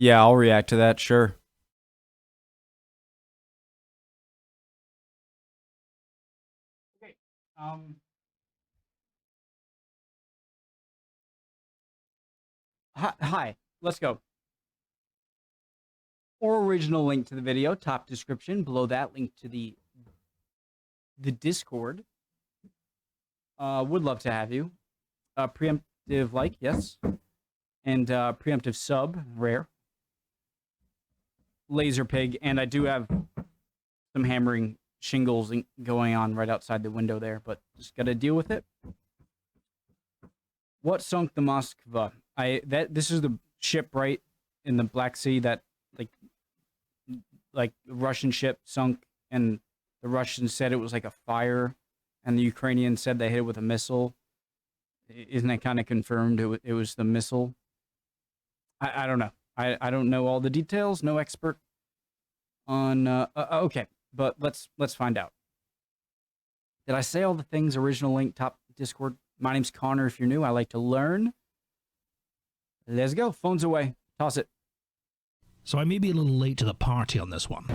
Yeah, I'll react to that, sure. Okay. Hi, let's go. Or original link to the video, top description. Below that, link to the Discord. Would love to have you. Preemptive like, yes. And preemptive sub, rare. Laser pig, and I do have some hammering shingles going on right outside the window there, but just gotta deal with it. What sunk the Moskva? This is the ship right in the Black Sea that like Russian ship sunk, and the Russians said it was like a fire, and the Ukrainians said they hit it with a missile. Isn't that kind of confirmed? It was the missile. I don't know. I don't know all the details. No expert on. Okay, but let's find out. Did I say all the things? Original link, top Discord. My name's Connor. If you're new, I like to learn. Let's go. Phone's away. Toss it. So I may be a little late to the party on this one.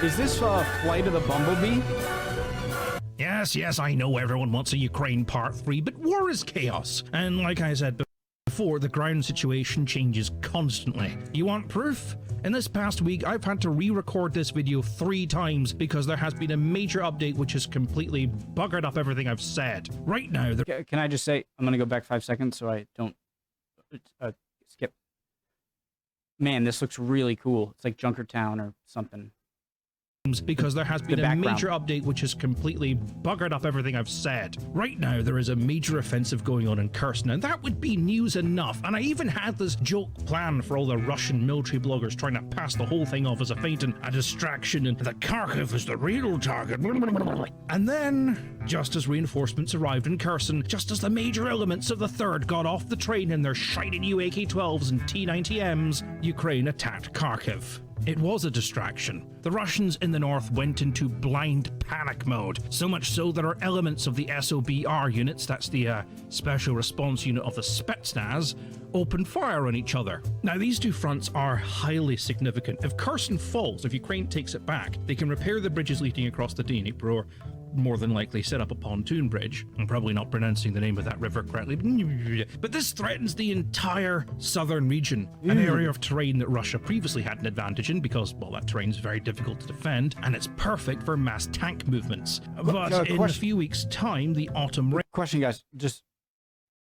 Is this Flight of the Bumblebee? Yes, I know everyone wants a Ukraine Part 3, but war is chaos. And like I said before, the ground situation changes constantly. You want proof? In this past week, I've had to re-record this video 3 times because there has been a major update which has completely buggered up everything I've said. Right now, Can I just say, I'm going to go back 5 seconds so I don't skip. Man, this looks really cool. It's like Junkertown or something. Because there has been a major update which has completely buggered up everything I've said. Right now, there is a major offensive going on in Kherson, and that would be news enough. And I even had this joke planned for all the Russian military bloggers trying to pass the whole thing off as a feint and a distraction, and that Kharkiv is the real target. And then, just as reinforcements arrived in Kherson, just as the major elements of the 3rd got off the train in their shiny new AK-12s and T-90Ms, Ukraine attacked Kharkiv. It was a distraction. The Russians in the north went into blind panic mode, so much so that our elements of the SOBR units, that's the Special Response Unit of the Spetsnaz, opened fire on each other. Now, these 2 fronts are highly significant. If Kherson falls, if Ukraine takes it back, they can repair the bridges leading across the Dnieper, or more than likely set up a pontoon bridge. I'm probably not pronouncing the name of that river correctly, but this threatens the entire southern region, an area of terrain that Russia previously had an advantage in because, well, that terrain's very difficult to defend, and it's perfect for mass tank movements. But in a few weeks' time, the autumn rain... Question, guys, just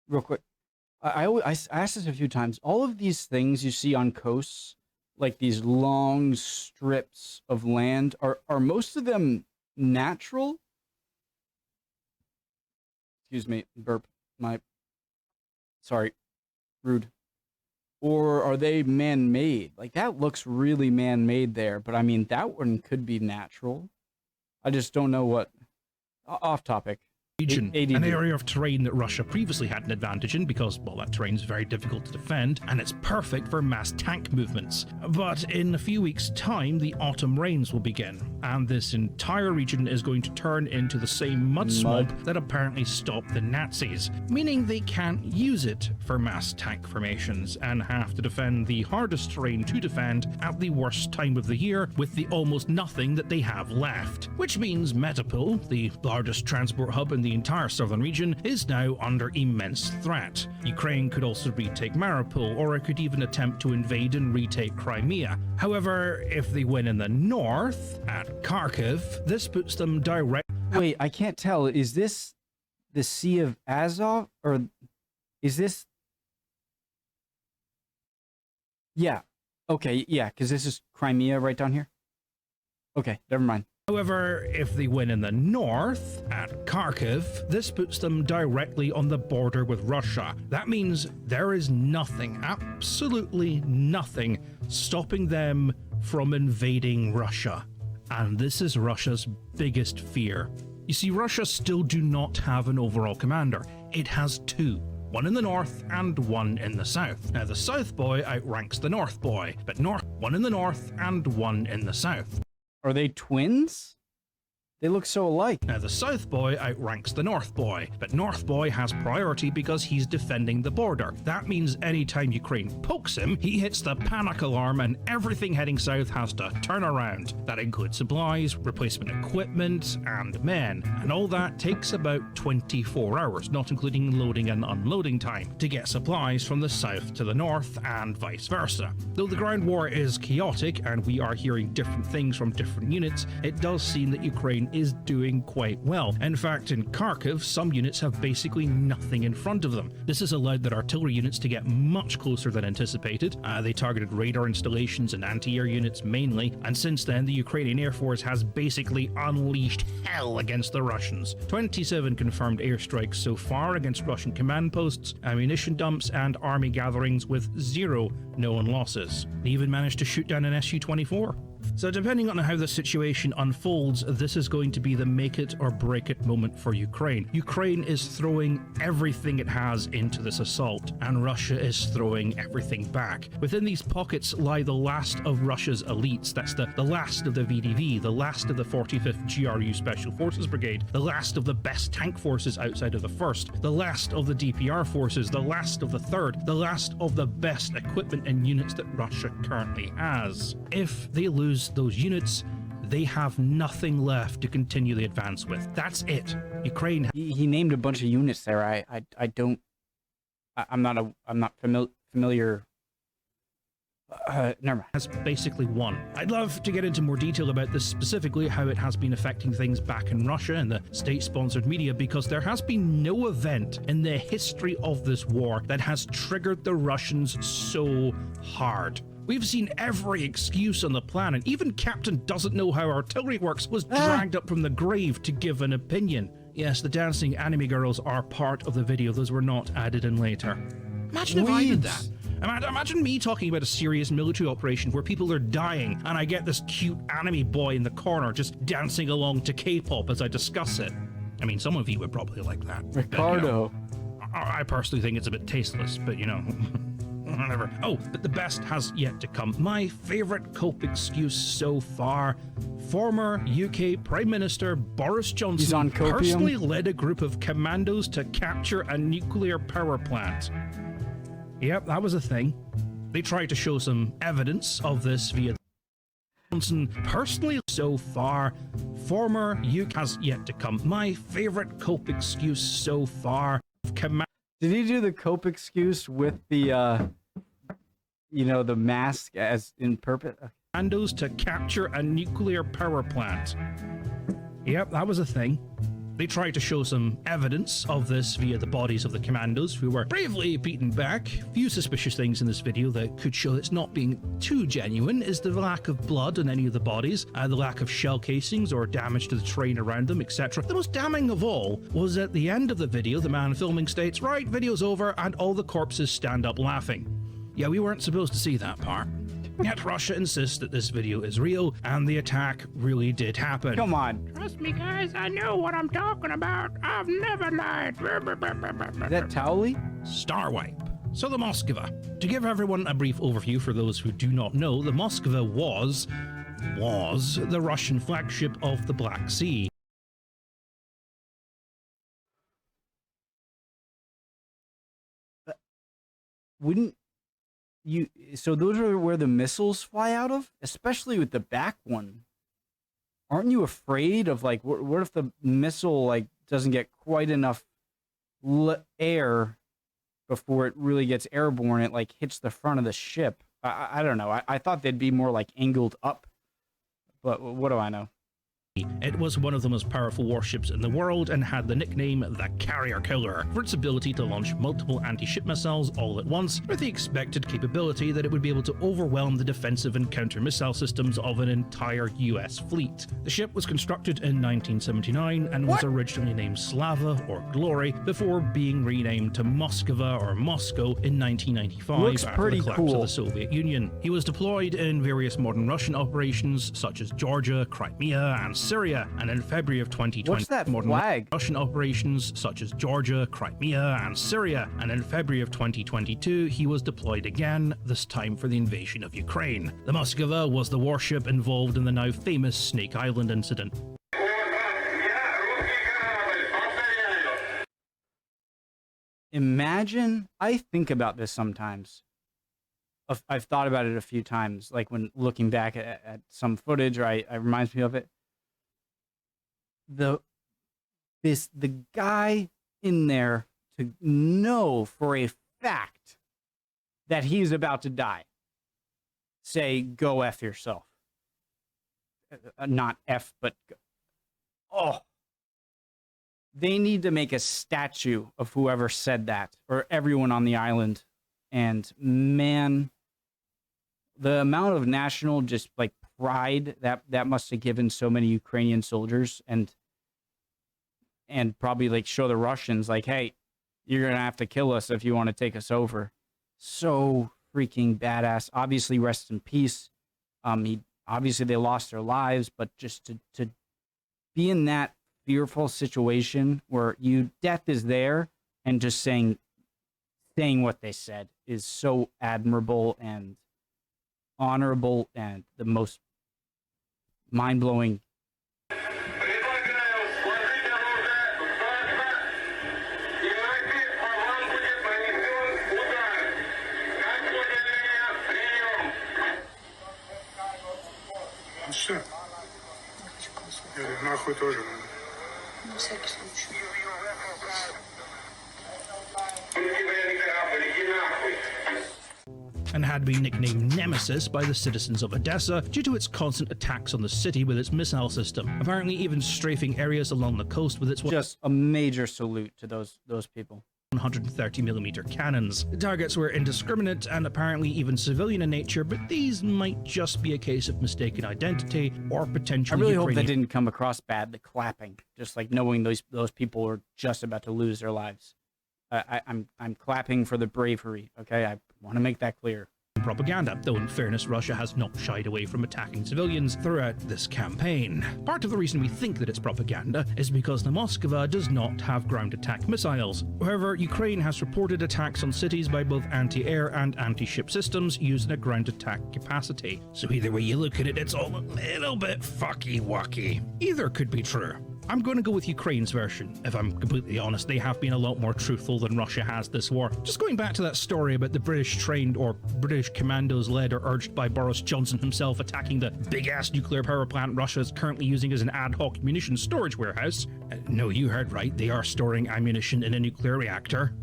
real quick. I asked this a few times. All of these things you see on coasts, like these long strips of land, are most of them natural? Excuse me, burp. Sorry, rude. Or are they man-made? Like, that looks really man-made there, but I mean, that one could be natural. I just don't know what. Off topic. Region, an area of terrain that Russia previously had an advantage in because, well, that terrain's very difficult to defend, and it's perfect for mass tank movements. But in a few weeks' time, the autumn rains will begin, and this entire region is going to turn into the same mud swamp that apparently stopped the Nazis, meaning they can't use it for mass tank formations and have to defend the hardest terrain to defend at the worst time of the year with the almost nothing that they have left. Which means Metapol, the largest transport hub in the entire southern region, is now under immense threat. Ukraine could also retake Mariupol, or it could even attempt to invade and retake Crimea. However, if they win in the north, at Kharkiv, this puts them direct... Wait, I can't tell. Is this the Sea of Azov, or is this... Yeah. Okay, yeah, because this is Crimea right down here. Okay, never mind. However, if they win in the north, at Kharkiv, this puts them directly on the border with Russia. That means there is nothing, absolutely nothing, stopping them from invading Russia. And this is Russia's biggest fear. You see, Russia still do not have an overall commander. It has 2. One in the north and one in the south. Now, the south boy outranks the north boy, but one in the north and one in the south. Are they twins? They look so alike. Now, the South Boy outranks the North Boy, but North Boy has priority because he's defending the border. That means anytime Ukraine pokes him, he hits the panic alarm and everything heading south has to turn around. That includes supplies, replacement equipment, and men. And all that takes about 24 hours, not including loading and unloading time, to get supplies from the south to the north and vice versa. Though the ground war is chaotic and we are hearing different things from different units, it does seem that Ukraine is doing quite well. In fact, in Kharkiv, some units have basically nothing in front of them. This has allowed their artillery units to get much closer than anticipated. They targeted radar installations and anti-air units mainly, and since then the Ukrainian Air Force has basically unleashed hell against the Russians. 27 confirmed airstrikes so far against Russian command posts, ammunition dumps, and army gatherings with 0 known losses. They even managed to shoot down an Su-24. So depending on how the situation unfolds, this is going to be the make it or break it moment for Ukraine. Ukraine is throwing everything it has into this assault, and Russia is throwing everything back. Within these pockets lie the last of Russia's elites. That's the last of the VDV, the last of the 45th GRU Special Forces Brigade, the last of the best tank forces outside of the 1st, the last of the DPR forces, the last of the 3rd, the last of the best equipment and units that Russia currently has. If they lose those units, they have nothing left to continue the advance with. That's it. Ukraine. He named a bunch of units there. I'm not familiar. Never mind. Has basically won. I'd love to get into more detail about this, specifically how it has been affecting things back in Russia and the state-sponsored media, because there has been no event in the history of this war that has triggered the Russians so hard. We've seen every excuse on the planet. Even Captain Doesn't Know How Artillery Works was dragged up from the grave to give an opinion. Yes, the dancing anime girls are part of the video. Those were not added in later. Imagine if I did that. Imagine me talking about a serious military operation where people are dying and I get this cute anime boy in the corner just dancing along to K-pop as I discuss it. I mean, some of you would probably like that. Ricardo. But, I personally think it's a bit tasteless, but whatever. Oh, but the best has yet to come. My favorite cope excuse so far. Former UK Prime Minister Boris Johnson personally led a group of commandos to capture a nuclear power plant. Yep, that was a thing. They tried to show some evidence of this via Johnson personally so far. Former UK has yet to come. My favorite cope excuse so far. Did he do the cope excuse with the the mask as in purpose? Commandos to capture a nuclear power plant. Yep, that was a thing. They tried to show some evidence of this via the bodies of the commandos who were bravely beaten back. Few suspicious things in this video that could show it's not being too genuine is the lack of blood on any of the bodies, the lack of shell casings or damage to the terrain around them, etc. The most damning of all was at the end of the video, the man filming states, "Right, video's over," and all the corpses stand up laughing. Yeah, we weren't supposed to see that part. Yet Russia insists that this video is real and the attack really did happen. Come on. Trust me, guys, I know what I'm talking about. I've never lied. Is that Towley? Star wipe. So the Moskva. To give everyone a brief overview for those who do not know, the Moskva was the Russian flagship of the Black Sea. Wouldn't you? So those are where the missiles fly out of, especially with the back one. Aren't you afraid of what if the missile doesn't get quite enough air before it really gets airborne? It hits the front of the ship. I don't know. I thought they'd be more angled up, but what do I know? It was one of the most powerful warships in the world and had the nickname the Carrier Killer for its ability to launch multiple anti-ship missiles all at once, with the expected capability that it would be able to overwhelm the defensive and counter-missile systems of an entire US fleet. The ship was constructed in 1979 and was originally named Slava or Glory before being renamed to Moskva or Moscow in 1995 Looks after pretty the collapse cool. of the Soviet Union. He was deployed in various modern Russian operations such as Georgia, Crimea, and Syria, and in February of 2020, What's that flag? Russian operations such as Georgia, Crimea, and Syria, and in February of 2022, he was deployed again, this time for the invasion of Ukraine. The Moskva was the warship involved in the now famous Snake Island incident. imagine, I think about this sometimes. I've thought about it a few times, like when looking back at some footage, or it reminds me of it. The guy in there to know for a fact that he's about to die. Say, go F yourself. Not F, but oh. They need to make a statue of whoever said that, or everyone on the island. And man, the amount of national just like pride that must have given so many Ukrainian soldiers, and probably like show the Russians like, hey, you're gonna have to kill us if you want to take us over. So freaking badass. Obviously, rest in peace. Obviously they lost their lives, but just to be in that fearful situation where death is there, and just saying what they said is so admirable and honorable, and the most mind-blowing. Все. Я говорю, нахуй тоже надо. На всякий случай. And had been nicknamed Nemesis by the citizens of Odessa due to its constant attacks on the city with its missile system, apparently even strafing areas along the coast with its just a major salute to those people. 130mm cannons. The targets were indiscriminate and apparently even civilian in nature, but these might just be a case of mistaken identity or potentially I really Ukrainian. hope that didn't come across bad, the clapping, just like knowing those people were just about to lose their lives. I'm clapping for the bravery, okay? I want to make that clear. Propaganda, though in fairness Russia has not shied away from attacking civilians throughout this campaign. Part of the reason we think that it's propaganda is because the Moskva does not have ground attack missiles. However, Ukraine has reported attacks on cities by both anti-air and anti-ship systems using a ground attack capacity. So either way you look at it, it's all a little bit fucky-wucky. Either could be true. I'm going to go with Ukraine's version. If I'm completely honest, they have been a lot more truthful than Russia has this war. Just going back to that story about the British trained or British commandos led or urged by Boris Johnson himself attacking the big-ass nuclear power plant Russia is currently using as an ad hoc munition storage warehouse. No, you heard right, they are storing ammunition in a nuclear reactor.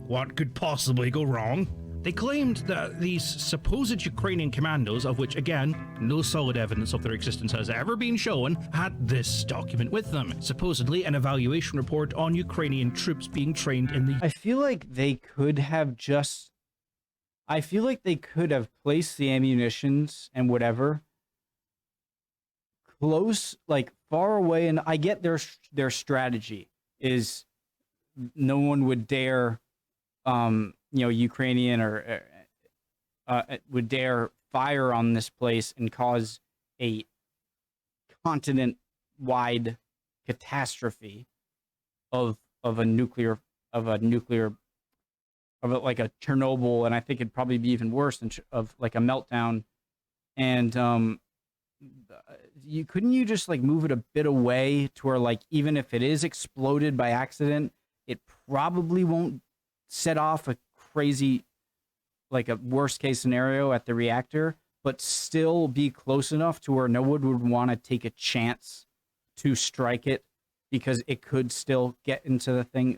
What could possibly go wrong? They claimed that these supposed Ukrainian commandos, of which again, no solid evidence of their existence has ever been shown, had this document with them. Supposedly an evaluation report on Ukrainian troops being trained in the... I feel like they could have placed the ammunitions and whatever close, like far away, and I get their strategy is no one would dare Ukrainian or would dare fire on this place and cause a continent-wide catastrophe of like a Chernobyl, and I think it'd probably be even worse of like a meltdown. And couldn't you just like move it a bit away to where like even if it is exploded by accident, it probably won't set off a crazy, like a worst case scenario at the reactor, but still be close enough to where no one would want to take a chance to strike it because it could still get into the thing.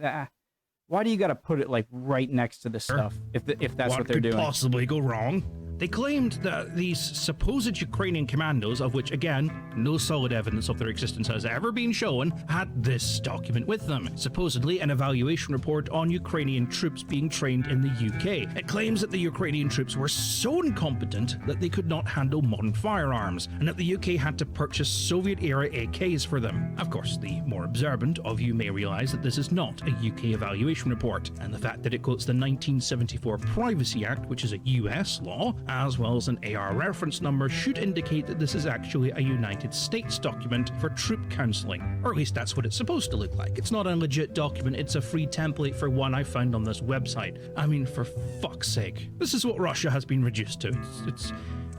Why do you got to put it like right next to the stuff if that's what they're doing? What could possibly go wrong? They claimed that these supposed Ukrainian commandos, of which again, no solid evidence of their existence has ever been shown, had this document with them. Supposedly an evaluation report on Ukrainian troops being trained in the UK. It claims that the Ukrainian troops were so incompetent that they could not handle modern firearms, and that the UK had to purchase Soviet-era AKs for them. Of course, the more observant of you may realise that this is not a UK evaluation report, and the fact that it quotes the 1974 Privacy Act, which is a US law, as well as an AR reference number, should indicate that this is actually a United States document for troop counseling. Or at least that's what it's supposed to look like. It's not a legit document, it's a free template for one I found on this website. I mean, for fuck's sake. This is what Russia has been reduced to.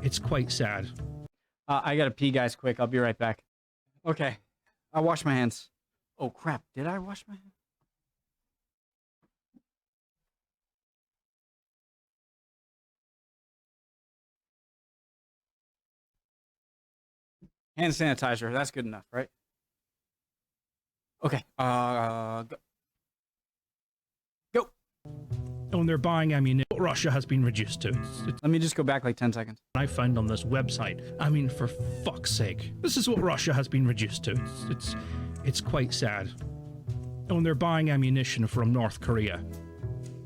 It's quite sad. I gotta pee, guys, quick. I'll be right back. Okay. I'll wash my hands. Oh, crap. Did I wash my hands? Hand sanitizer. That's good enough, right? Okay. Go. And they're buying ammunition. What Russia has been reduced to. Let me just go back like 10 seconds. I found on this website. I mean, for fuck's sake. This is what Russia has been reduced to. It's quite sad. And they're buying ammunition from North Korea.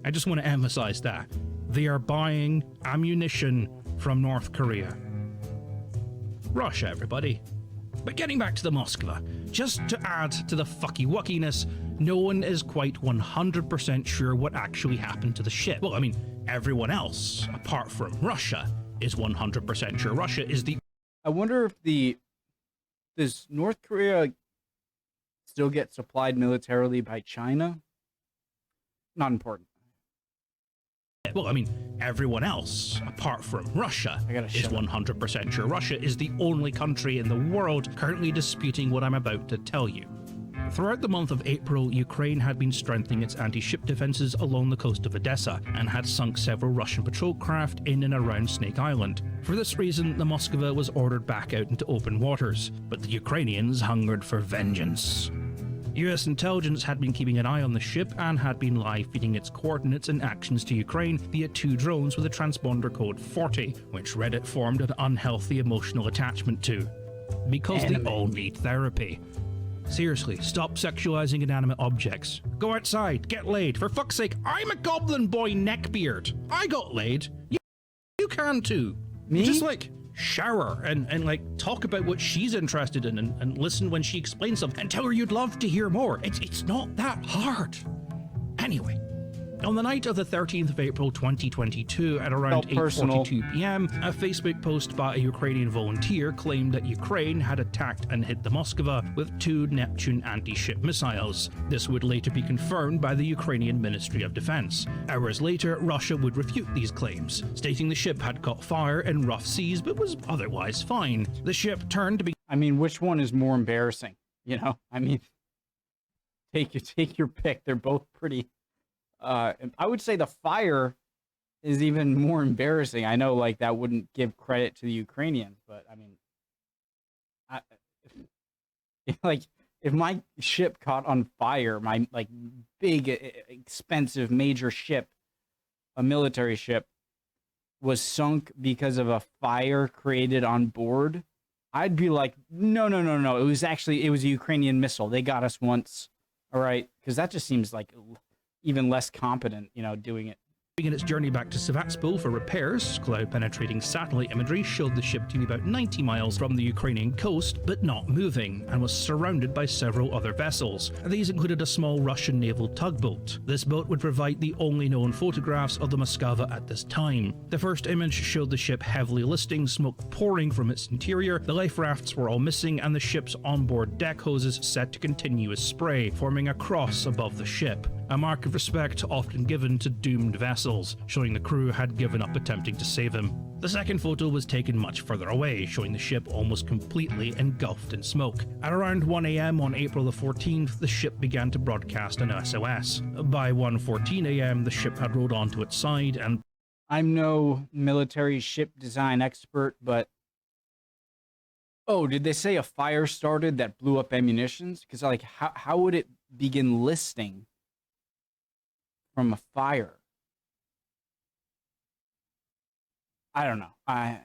I just want to emphasize that. They are buying ammunition from North Korea. Russia, everybody. But getting back to the Moskva, just to add to the fucky-wuckiness, no one is quite 100% sure what actually happened to the ship. Well, I mean, everyone else, apart from Russia, is 100% sure. Russia is the... I wonder if does North Korea still get supplied militarily by China? Not important. Well, I mean, everyone else, apart from Russia, is 100% sure. Russia is the only country in the world currently disputing what I'm about to tell you. Throughout the month of April, Ukraine had been strengthening its anti-ship defenses along the coast of Odessa and had sunk several Russian patrol craft in and around Snake Island. For this reason, the Moskva was ordered back out into open waters, but the Ukrainians hungered for vengeance. US intelligence had been keeping an eye on the ship and had been live feeding its coordinates and actions to Ukraine via 2 drones with a transponder code 40, which Reddit formed an unhealthy emotional attachment to. Because they all need therapy. Seriously, stop sexualizing inanimate objects. Go outside, get laid. For fuck's sake, I'm a goblin boy neckbeard. I got laid. You can too. Me? Just like shower and like talk about what she's interested in and listen when she explains something and tell her you'd love to hear more. It's not that hard. Anyway, on the night of the 13th of April 2022 at around 8:42 p.m, a Facebook post by a Ukrainian volunteer claimed that Ukraine had attacked and hit the Moskva with 2 Neptune anti-ship missiles. This would later be confirmed by the Ukrainian Ministry of Defense. Hours later, Russia would refute these claims, stating the ship had caught fire in rough seas but was otherwise fine. The ship turned to be... I mean, which one is more embarrassing? You know, I mean, take your pick. They're both pretty... I would say the fire is even more embarrassing. I know, like, that wouldn't give credit to the Ukrainians, but I mean, if my ship caught on fire, my like big, expensive, major ship, a military ship, was sunk because of a fire created on board, I'd be like, no. It was a Ukrainian missile. They got us once, all right, because that just seems like even less competent, you know, doing it. In its journey back to Sevastopol for repairs, cloud-penetrating satellite imagery showed the ship to be about 90 miles from the Ukrainian coast, but not moving, and was surrounded by several other vessels. These included a small Russian naval tugboat. This boat would provide the only known photographs of the Moskva at this time. The first image showed the ship heavily listing, smoke pouring from its interior, the life rafts were all missing, and the ship's onboard deck hoses set to continuous spray, forming a cross above the ship. A mark of respect often given to doomed vessels, showing the crew had given up attempting to save him. The second photo was taken much further away, showing the ship almost completely engulfed in smoke. At around 1 a.m. on April the 14th, the ship began to broadcast an SOS. By 1:14 a.m., the ship had rolled onto its side and... I'm no military ship design expert, but... Oh, did they say a fire started that blew up ammunitions? Because, like, how would it begin listing from a fire? I don't know.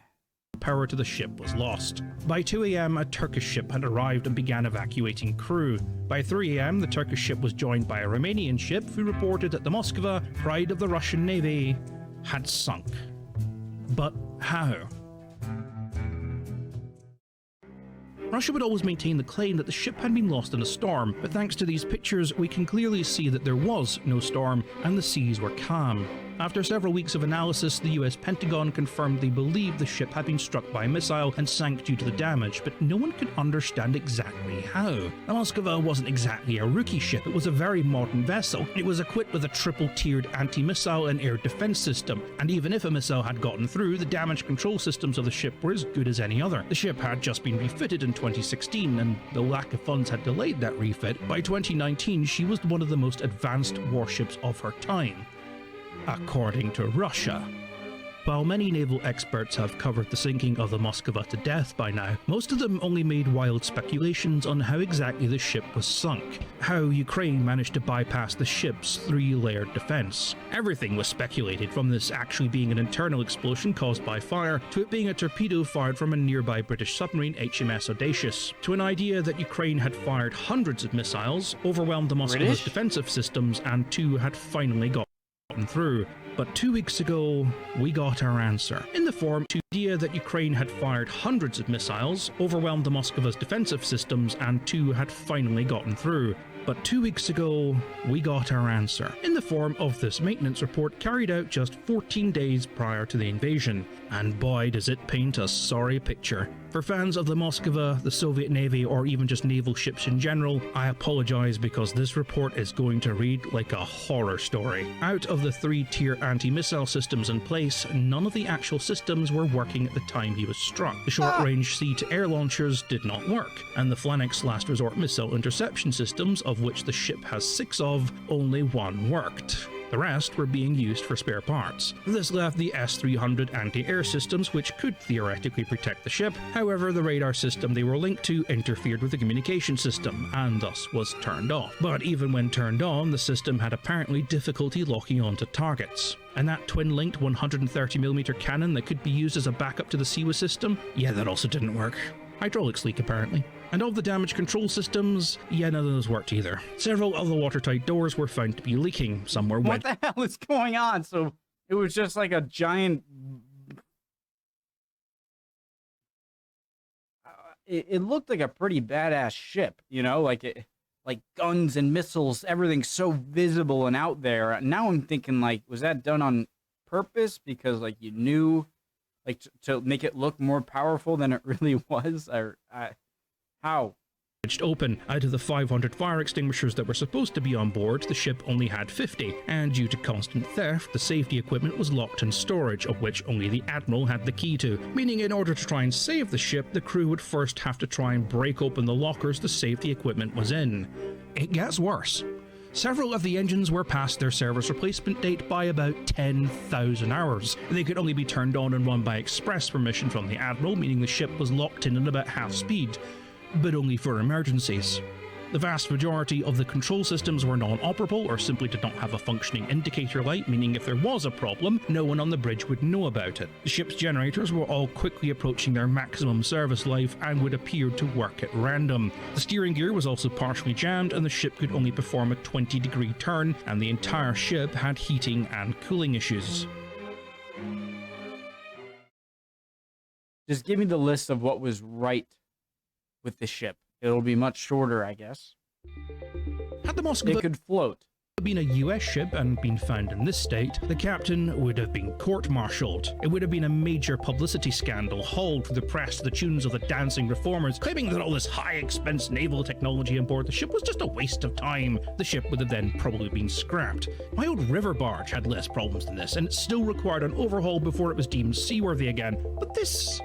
Power to the ship was lost. By 2 a.m., a Turkish ship had arrived and began evacuating crew. By 3 a.m., the Turkish ship was joined by a Romanian ship who reported that the Moskva, pride of the Russian Navy, had sunk. But how? Russia would always maintain the claim that the ship had been lost in a storm, but thanks to these pictures, we can clearly see that there was no storm and the seas were calm. After several weeks of analysis, the US Pentagon confirmed they believed the ship had been struck by a missile and sank due to the damage, but no one could understand exactly how. The Moskva wasn't exactly a rookie ship, it was a very modern vessel. It was equipped with a triple-tiered anti-missile and air defense system, and even if a missile had gotten through, the damage control systems of the ship were as good as any other. The ship had just been refitted in 2016, and the lack of funds had delayed that refit. By 2019, she was one of the most advanced warships of her time. According to Russia. While many naval experts have covered the sinking of the Moskva to death by now, most of them only made wild speculations on how exactly the ship was sunk, how Ukraine managed to bypass the ship's three-layered defense. Everything was speculated, from this actually being an internal explosion caused by fire, to it being a torpedo fired from a nearby British submarine, HMS Audacious, to an idea that Ukraine had fired hundreds of missiles, overwhelmed the Moskva's defensive systems, and two had finally gotten through. But 2 weeks ago, we got our answer, in the form of the idea that Ukraine had fired hundreds of missiles, overwhelmed the Moskva's defensive systems, and two had finally gotten through. But 2 weeks ago, we got our answer, in the form of this maintenance report carried out just 14 days prior to the invasion. And boy, does it paint a sorry picture. For fans of the Moskva, the Soviet Navy, or even just naval ships in general, I apologize, because this report is going to read like a horror story. Out of the 3-tier anti-missile systems in place, none of the actual systems were working at the time he was struck. The short-range sea-to-air launchers did not work, and the Phalanx last resort missile interception systems, of which the ship has 6 of, only 1 worked. The rest were being used for spare parts. This left the S-300 anti-air systems, which could theoretically protect the ship. However, the radar system they were linked to interfered with the communication system, and thus was turned off. But even when turned on, the system had apparently difficulty locking onto targets. And that twin-linked 130mm cannon that could be used as a backup to the Siwa system? Yeah, that also didn't work. Hydraulics leak, apparently. And of the damage control systems, yeah, none of those worked either. Several of the watertight doors were found to be leaking. Some were wet. What the hell is going on? So it was just like a giant... It looked like a pretty badass ship, you know? Like guns and missiles, everything's so visible and out there. Now I'm thinking, like, was that done on purpose? Because, like, you knew... Like, to make it look more powerful than it really was? Or, how? Open. Out of the 500 fire extinguishers that were supposed to be on board, the ship only had 50, and due to constant theft, the safety equipment was locked in storage, of which only the Admiral had the key to, meaning in order to try and save the ship, the crew would first have to try and break open the lockers the safety equipment was in. It gets worse. Several of the engines were past their service replacement date by about 10,000 hours. They could only be turned on and run by express permission from the Admiral, meaning the ship was locked in at about half speed, but only for emergencies. The vast majority of the control systems were non-operable or simply did not have a functioning indicator light, meaning if there was a problem, no one on the bridge would know about it. The ship's generators were all quickly approaching their maximum service life and would appear to work at random. The steering gear was also partially jammed and the ship could only perform a 20-degree turn, and the entire ship had heating and cooling issues. Just give me the list of what was right with the ship. It'll be much shorter, I guess. Had the Moskva it could float. Been a US ship and been found in this state, the captain would have been court-martialed. It would have been a major publicity scandal, hauled through the press to the tunes of the dancing reformers, claiming that all this high-expense naval technology on board the ship was just a waste of time. The ship would have then probably been scrapped. My old river barge had less problems than this, and it still required an overhaul before it was deemed seaworthy again. But this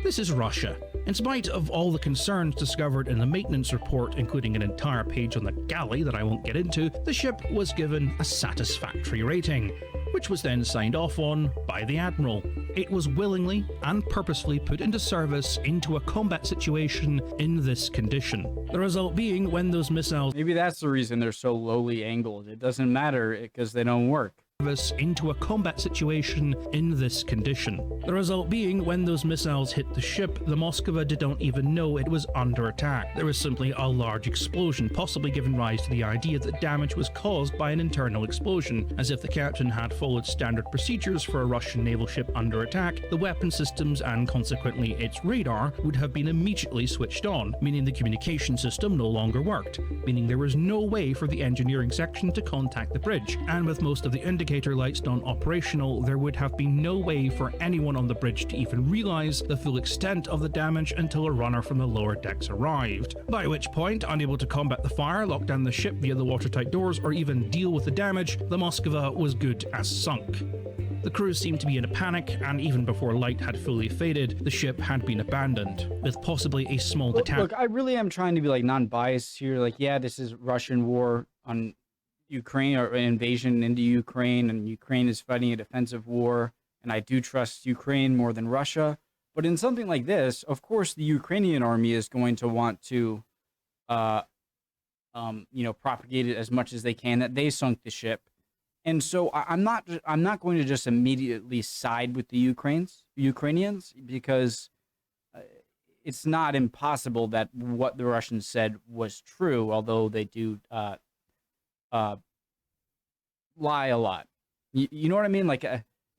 is Russia. In spite of all the concerns discovered in the maintenance report, including an entire page on the galley that I won't get into, the ship was given a satisfactory rating, which was then signed off on by the Admiral. It was willingly and purposefully put into service into a combat situation in this condition. The result being, when those missiles Maybe that's the reason they're so lowly angled. It doesn't matter because they don't work. Into a combat situation in this condition. The result being, when those missiles hit the ship, the Moskva didn't even know it was under attack. There was simply a large explosion, possibly giving rise to the idea that damage was caused by an internal explosion. As if the captain had followed standard procedures for a Russian naval ship under attack, the weapon systems and consequently its radar would have been immediately switched on, meaning the communication system no longer worked, meaning there was no way for the engineering section to contact the bridge, and with most of the indicator lights non-operational, there would have been no way for anyone on the bridge to even realize the full extent of the damage until a runner from the lower decks arrived. By which point, unable to combat the fire, lock down the ship via the watertight doors, or even deal with the damage, the Moskva was good as sunk. The crew seemed to be in a panic, and even before light had fully faded, the ship had been abandoned, with possibly a small detachment. Look, I really am trying to be like non-biased here. Like, yeah, this is Russian war on Ukraine, or an invasion into Ukraine, and Ukraine is fighting a defensive war, and I do trust Ukraine more than Russia. But in something like this, of course, the Ukrainian army is going to want to, propagate it as much as they can that they sunk the ship. And so I'm not going to just immediately side with the Ukrainians, because it's not impossible that what the Russians said was true, although they do lie a lot. You know what I mean? Like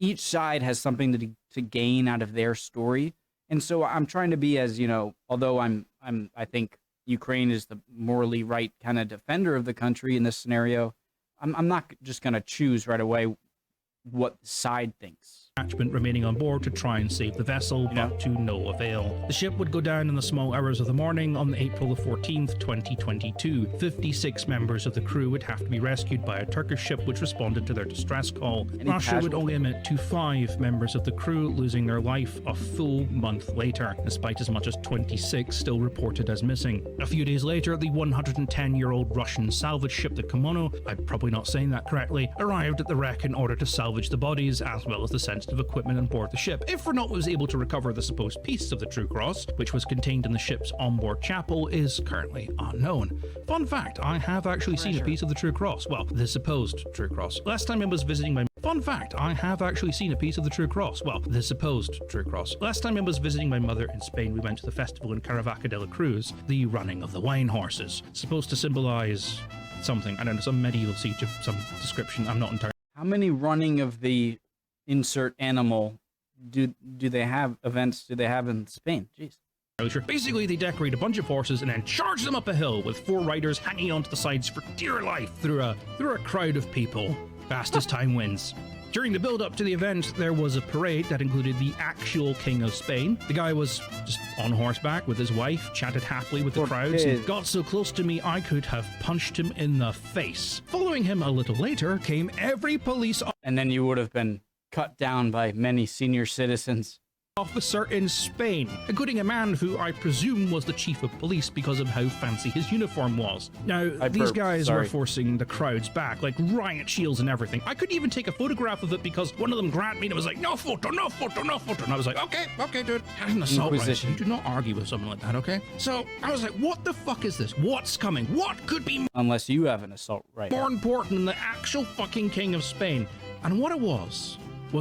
each side has something to gain out of their story, and so I'm trying to be as, although I think Ukraine is the morally right kind of defender of the country in this scenario. I'm not just going to choose right away what the side thinks. Detachment remaining on board to try and save the vessel, but to no avail. The ship would go down in the small hours of the morning on April the 14th, 2022. 56 members of the crew would have to be rescued by a Turkish ship which responded to their distress call. Russia would only admit to 5 members of the crew losing their life a full month later, despite as much as 26 still reported as missing. A few days later, the 110-year-old Russian salvage ship, the Kimono, I'm probably not saying that correctly, arrived at the wreck in order to salvage the bodies as well as the sensitive equipment on board the ship. If Renault was able to recover the supposed piece of the True Cross, which was contained in the ship's onboard chapel, is currently unknown. Fun fact, I have actually seen a piece of the True Cross. Well, the supposed True Cross. Last time I was visiting my... Fun fact, I have actually seen a piece of the True Cross. Well, the supposed True Cross. Last time I was visiting my mother in Spain, we went to the festival in Caravaca de la Cruz, the running of the wine horses. Supposed to symbolize something. I don't know, some medieval siege of some description. I'm not entirely... How many running of the insert animal do they have in Spain? Jeez. Basically, they decorate a bunch of horses and then charge them up a hill with 4 riders hanging onto the sides for dear life through a crowd of people. Fastest time wins. During the build-up to the event, there was a parade that included the actual King of Spain. The guy was just on horseback with his wife, chatted happily with the crowds, and got so close to me I could have punched him in the face. Following him a little later came every police... And then you would have been cut down by many senior citizens. Officer in Spain, including a man who I presume was the chief of police because of how fancy his uniform was. Now, these guys were forcing the crowds back, like riot shields and everything. I couldn't even take a photograph of it because one of them grabbed me and it was like, no photo, no photo, no photo. And I was like, okay, dude. Had an assault right. You do not argue with someone like that, okay? So I was like, what the fuck is this? What's coming? What could be... Unless you have an assault right more important than the actual fucking King of Spain. And what it was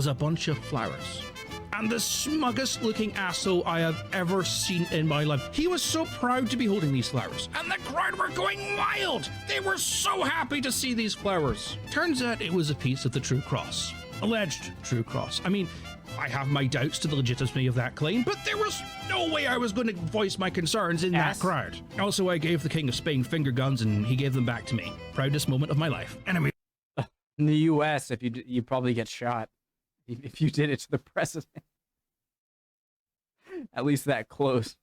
a bunch of flowers. And the smuggest looking asshole I have ever seen in my life. He was so proud to be holding these flowers. And the crowd were going wild. They were so happy to see these flowers. Turns out it was a piece of the True Cross. Alleged True Cross. I mean, I have my doubts to the legitimacy of that claim, but there was no way I was going to voice my concerns in that crowd. Also, I gave the King of Spain finger guns and he gave them back to me. Proudest moment of my life. Enemy. In the U.S., if you probably get shot if you did it to the president. At least that close.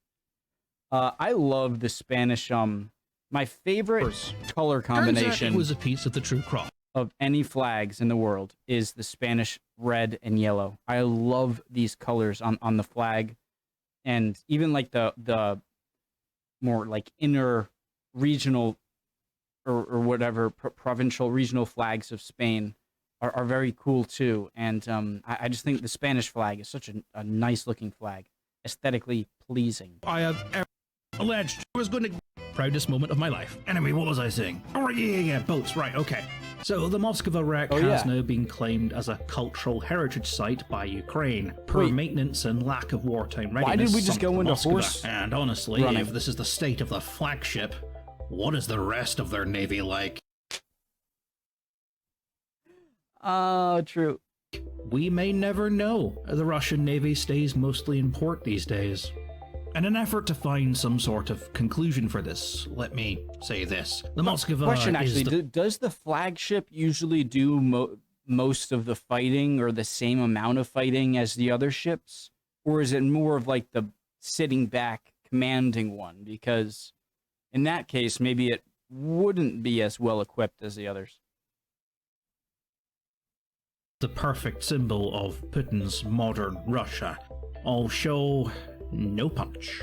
I love the Spanish. My favorite color combination it was a piece of the True Cross of any flags in the world is the Spanish red and yellow. I love these colors on the flag, and even like the more like inner regional or whatever provincial regional flags of Spain are very cool too. And I just think the Spanish flag is such a nice looking flag. Aesthetically pleasing. I have alleged I was going to... Proudest moment of my life. Enemy, what was I saying? Oh, yeah, boats, right, okay. So the Moskva wreck has now been claimed as a cultural heritage site by Ukraine. Poor maintenance and lack of wartime readiness. Why did we just go into Moskva. horse? And honestly, if this is the state of the flagship, what is the rest of their navy like? True. We may never know. The Russian Navy stays mostly in port these days. In an effort to find some sort of conclusion for this, let me say this. The Moskva question, actually, does the flagship usually do most of the fighting or the same amount of fighting as the other ships? Or is it more of like the sitting back commanding one? Because in that case, maybe it wouldn't be as well equipped as the others. The perfect symbol of Putin's modern Russia. All show, no punch.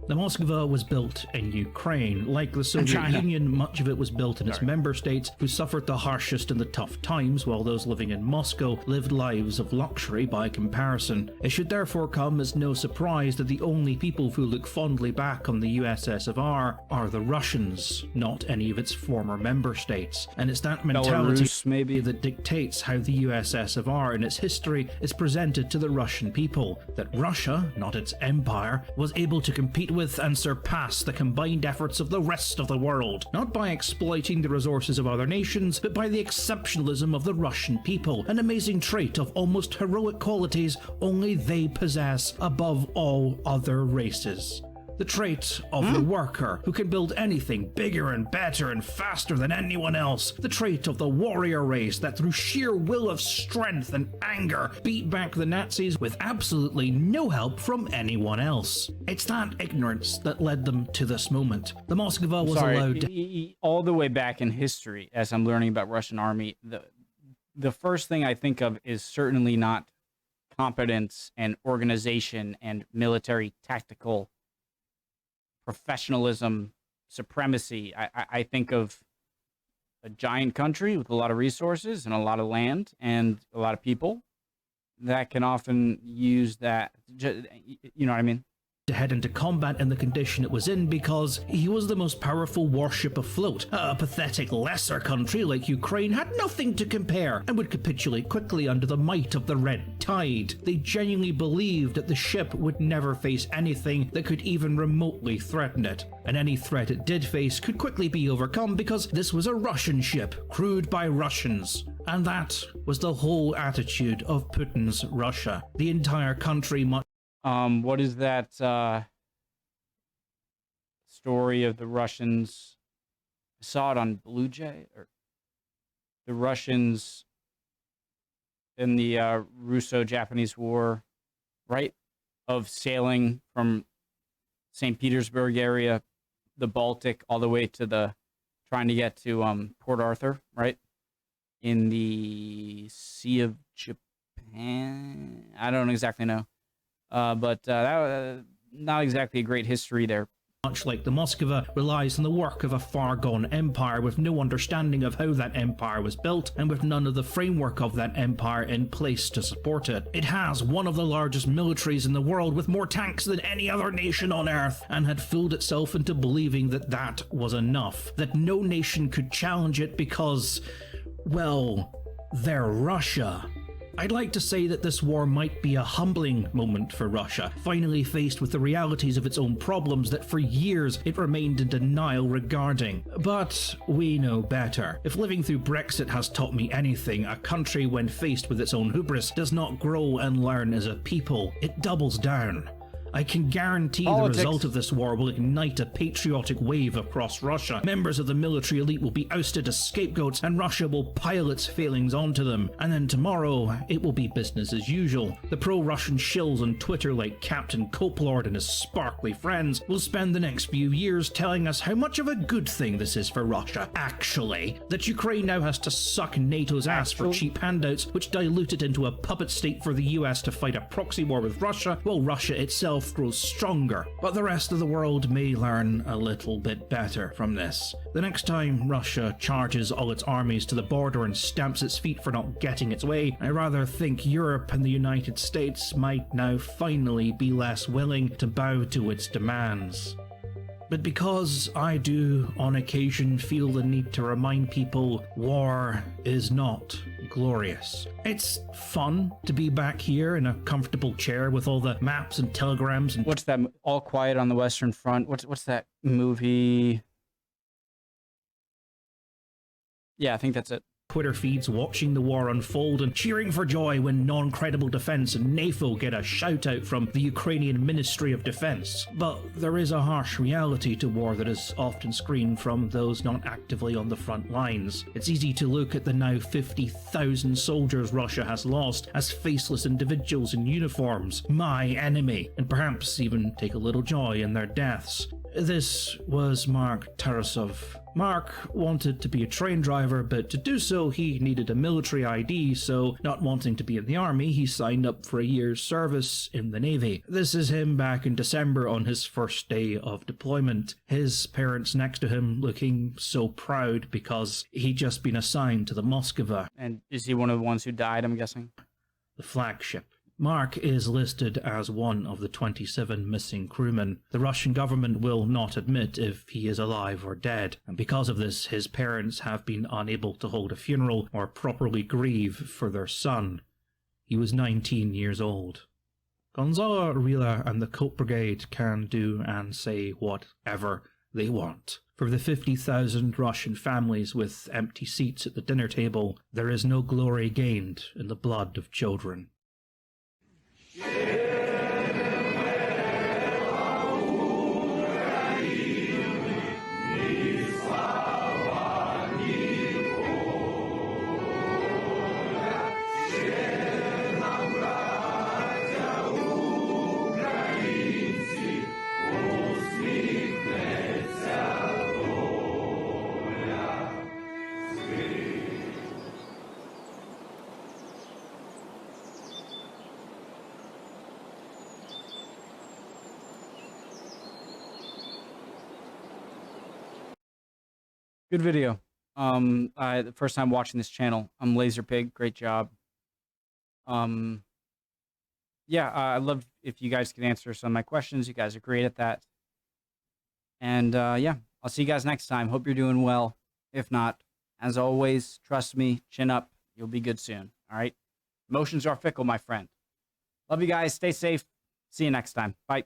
The Moskva was built in Ukraine. Like the Soviet Union, much of it was built in its member states, who suffered the harshest in the tough times, while those living in Moscow lived lives of luxury by comparison. It should therefore come as no surprise that the only people who look fondly back on the USSR are the Russians, not any of its former member states. And it's that mentality maybe that dictates how the USSR in its history is presented to the Russian people, that Russia, not its empire, was able to compete with and surpass the combined efforts of the rest of the world, not by exploiting the resources of other nations, but by the exceptionalism of the Russian people, an amazing trait of almost heroic qualities only they possess above all other races. The trait of the worker, who can build anything bigger and better and faster than anyone else. The trait of the warrior race that through sheer will of strength and anger beat back the Nazis with absolutely no help from anyone else. It's that ignorance that led them to this moment. The Moskva was allowed to... All the way back in history, as I'm learning about Russian army, the first thing I think of is certainly not competence and organization and military tactical professionalism, supremacy. I think of a giant country with a lot of resources and a lot of land and a lot of people that can often use that, you know what I mean? To head into combat in the condition it was in because he was the most powerful warship afloat. A pathetic lesser country like Ukraine had nothing to compare and would capitulate quickly under the might of the Red Tide. They genuinely believed that the ship would never face anything that could even remotely threaten it, and any threat it did face could quickly be overcome because this was a Russian ship, crewed by Russians. And that was the whole attitude of Putin's Russia. The entire country what is that story of the Russians? I saw it on Blue Jay, or the Russians in the Russo-Japanese War, right? Of sailing from St. Petersburg area, the Baltic, all the way to trying to get to Port Arthur, right? In the Sea of Japan. I don't exactly know. But not exactly a great history there. Much like the Moskva, relies on the work of a far-gone empire with no understanding of how that empire was built and with none of the framework of that empire in place to support it. It has one of the largest militaries in the world with more tanks than any other nation on Earth and had fooled itself into believing that that was enough, that no nation could challenge it because, well, they're Russia. I'd like to say that this war might be a humbling moment for Russia, finally faced with the realities of its own problems that for years it remained in denial regarding. But we know better. If living through Brexit has taught me anything, a country when faced with its own hubris does not grow and learn as a people, it doubles down. I can guarantee the result of this war will ignite a patriotic wave across Russia. Members of the military elite will be ousted as scapegoats and Russia will pile its failings onto them. And then tomorrow, it will be business as usual. The pro-Russian shills on Twitter like Captain Copelord and his sparkly friends will spend the next few years telling us how much of a good thing this is for Russia, actually. That Ukraine now has to suck NATO's ass for cheap handouts, which dilute it into a puppet state for the US to fight a proxy war with Russia, while Russia itself grows stronger. But the rest of the world may learn a little bit better from this. The next time Russia charges all its armies to the border and stamps its feet for not getting its way, I rather think Europe and the United States might now finally be less willing to bow to its demands. But because I do on occasion feel the need to remind people war is not glorious. It's fun to be back here in a comfortable chair with all the maps and telegrams and... What's that? All Quiet on the Western Front? What's that movie? Yeah, I think that's it. Twitter feeds watching the war unfold and cheering for joy when non-credible defense and NATO get a shout out from the Ukrainian Ministry of Defense. But there is a harsh reality to war that is often screened from those not actively on the front lines. It's easy to look at the now 50,000 soldiers Russia has lost as faceless individuals in uniforms, my enemy, and perhaps even take a little joy in their deaths. This was Mark Tarasov. Mark wanted to be a train driver, but to do so he needed a military ID, so not wanting to be in the army, he signed up for a year's service in the Navy. This is him back in December on his first day of deployment. His parents next to him looking so proud because he'd just been assigned to the Moskva. And is he one of the ones who died, I'm guessing? The flagship. Mark is listed as one of the 27 missing crewmen. The Russian government will not admit if he is alive or dead, and because of this, his parents have been unable to hold a funeral or properly grieve for their son. He was 19 years old. Gonzalo Rila and the Cope Brigade can do and say whatever they want. For the 50,000 Russian families with empty seats at the dinner table, there is no glory gained in the blood of children. Good video. The first time watching this channel. I'm Laserpig. Great job. Yeah, I'd love if you guys could answer some of my questions. You guys are great at that. And yeah, I'll see you guys next time. Hope you're doing well. If not, as always, trust me, chin up. You'll be good soon. All right? Emotions are fickle, my friend. Love you guys. Stay safe. See you next time. Bye.